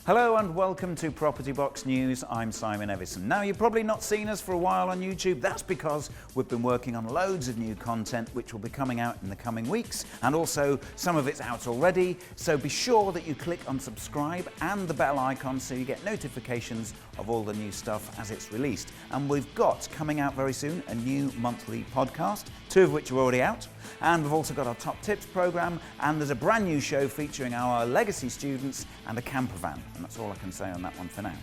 Hello and welcome to Property Box News. I'm Simon Evison. Now, you've probably not seen us for a while on YouTube. That's because we've been working on loads of new content which will be coming out in the coming weeks, and also some of it's out already. So be sure that you click on subscribe and the bell icon so you get notifications of all the new stuff as it's released. And we've got coming out very soon a new monthly podcast, 2 of which are already out. And we've also got our Top Tips program, and there's a brand new show featuring our legacy students and a camper van. And that's all I can say on that one for now.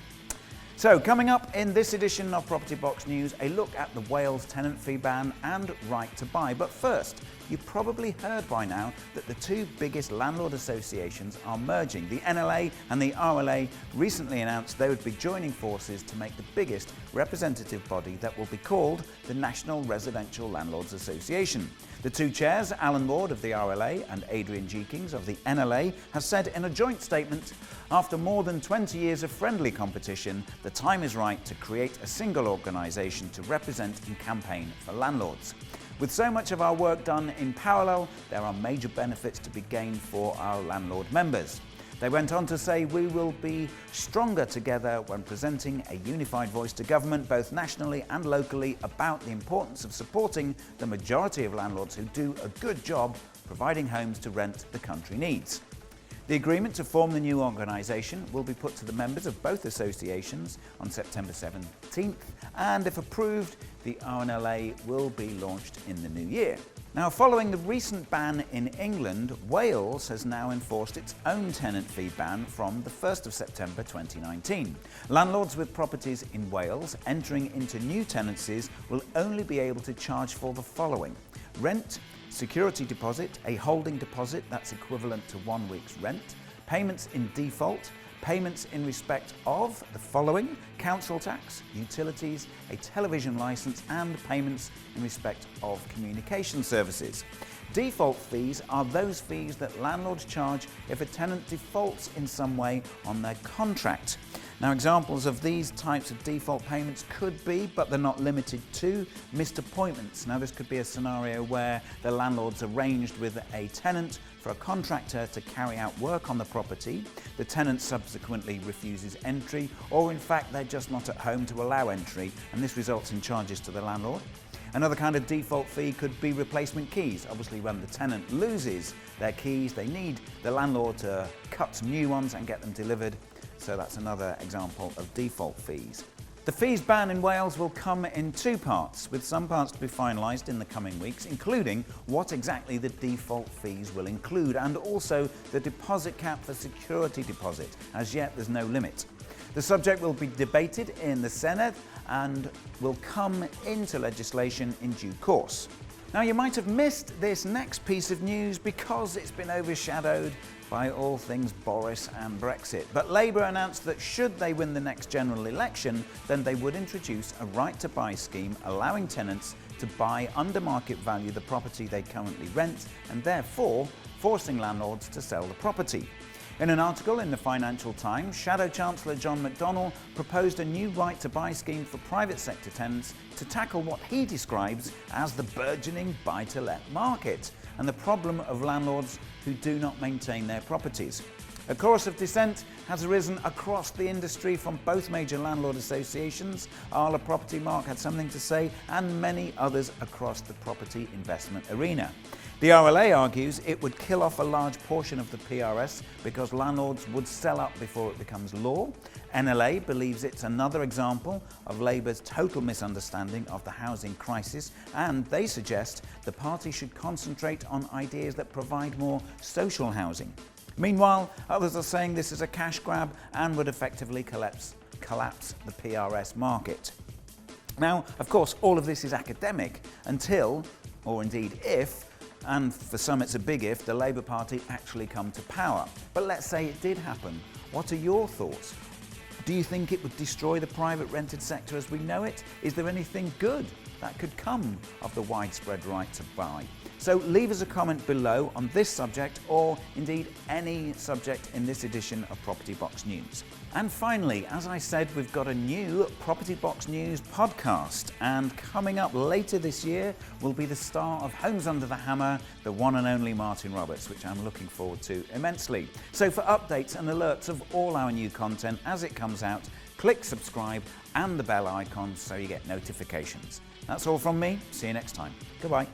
So, coming up in this edition of Property Box News, a look at the Wales tenant fee ban and right to buy. But first, you've probably heard by now that the 2 biggest landlord associations are merging. The NLA and the RLA recently announced they would be joining forces to make the biggest representative body that will be called the National Residential Landlords Association. The 2 chairs, Landlord of the RLA and Adrian Jeekins of the NLA, have said in a joint statement, after more than 20 years of friendly competition, the time is right to create a single organisation to represent and campaign for landlords. With so much of our work done in parallel, there are major benefits to be gained for our landlord members. They went on to say, we will be stronger together when presenting a unified voice to government, both nationally and locally, about the importance of supporting the majority of landlords who do a good job providing homes to rent the country needs. The agreement to form the new organisation will be put to the members of both associations on September 17th, and if approved, the RLA will be launched in the new year. Now, following the recent ban in England, Wales has now enforced its own tenant fee ban from the 1st of September 2019. Landlords with properties in Wales entering into new tenancies will only be able to charge for the following: rent, security deposit, a holding deposit that's equivalent to 1 week's rent, payments in default, payments in respect of the following: council tax, utilities, a television licence, and payments in respect of communication services. Default fees are those fees that landlords charge if a tenant defaults in some way on their contract. Now, examples of these types of default payments could be, but they're not limited to, missed appointments. Now, this could be a scenario where the landlord's arranged with a tenant for a contractor to carry out work on the property. The tenant subsequently refuses entry, or in fact, they're just not at home to allow entry, and this results in charges to the landlord. Another kind of default fee could be replacement keys. Obviously, when the tenant loses their keys, they need the landlord to cut some new ones and get them delivered. So that's another example of default fees. The fees ban in Wales will come in 2 parts, with some parts to be finalised in the coming weeks, including what exactly the default fees will include, and also the deposit cap for security deposit. As yet, there's no limit. The subject will be debated in the Senate and will come into legislation in due course. Now, you might have missed this next piece of news because it's been overshadowed by all things Boris and Brexit. But Labour announced that should they win the next general election, then they would introduce a right to buy scheme allowing tenants to buy under market value the property they currently rent, and therefore forcing landlords to sell the property. In an article in the Financial Times, Shadow Chancellor John McDonnell proposed a new right to buy scheme for private sector tenants to tackle what he describes as the burgeoning buy-to-let market and the problem of landlords who do not maintain their properties. A chorus of dissent has arisen across the industry from both major landlord associations. Arla Property Mark had something to say, and many others across the property investment arena. The RLA argues it would kill off a large portion of the PRS because landlords would sell up before it becomes law. NLA believes it's another example of Labour's total misunderstanding of the housing crisis, and they suggest the party should concentrate on ideas that provide more social housing. Meanwhile, others are saying this is a cash grab and would effectively collapse the PRS market. Now, of course, all of this is academic until, or indeed if, and for some it's a big if, the Labour Party actually come to power. But let's say it did happen. What are your thoughts? Do you think it would destroy the private rented sector as we know it? Is there anything good that could come of the widespread right to buy. So leave us a comment below on this subject, or indeed any subject in this edition of Property Box News. And finally, as I said, we've got a new Property Box News podcast, and coming up later this year will be the star of Homes Under the Hammer, the one and only Martin Roberts, which I'm looking forward to immensely. So for updates and alerts of all our new content as it comes out, click subscribe and the bell icon so you get notifications. That's all from me. See you next time. Goodbye.